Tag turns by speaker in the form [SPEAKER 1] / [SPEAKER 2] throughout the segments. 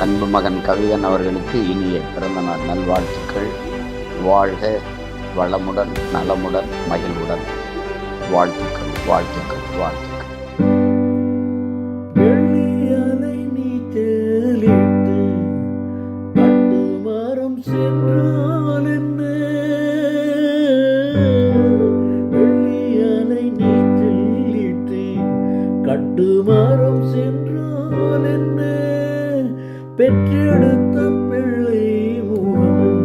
[SPEAKER 1] அன்பு மகன் கவிதன் அவர்களுக்கு இனிய பிறந்தநாள் நல்வாழ்த்துக்கள். வாழ்க வளமுடன் நலமுடன் மகிழ்வுடன். வாழ்த்துக்கள் வாழ்த்துக்கள் வாழ்த்துக்கள்.
[SPEAKER 2] வெள்ளியலை நீச்சலிட்டு கட்டுமரம் சென்றால் என்ன? வெள்ளியலை நீச்சலிட்டு கட்டுமரம் சென்றால் என்ன? பெற்றெடுத்த பிள்ளை முகம்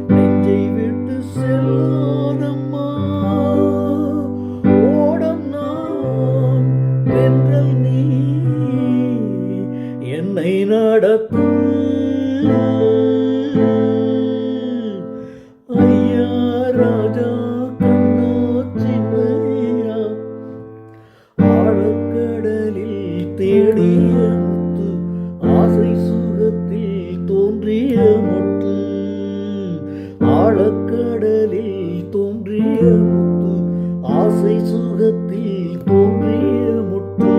[SPEAKER 2] நெஞ்சை விட்டு செல்லாதம்மா. ஓடம் நான் வென்றல் நீ என்னை நடத்து. ஐயா ராஜா கண்ணா சின்னையா, ஆழக்கடலில் தேடிய முத்து, ஆசை சுகத்தில் தோன்றிய முத்து. ஆழக்கடலில் தோன்றிய முத்து, ஆசை சுகத்தில் தோன்றிய முத்து.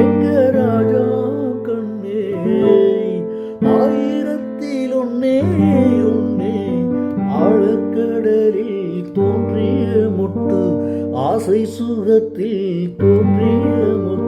[SPEAKER 2] எங்க ராஜா கண்ணே, ஆயிரத்தில் ஒன்னே ஒன்னே. ஆழக்கடலில் தோன்றிய முத்து, ஆசை சுகத்தில் தோன்றிய முத்து.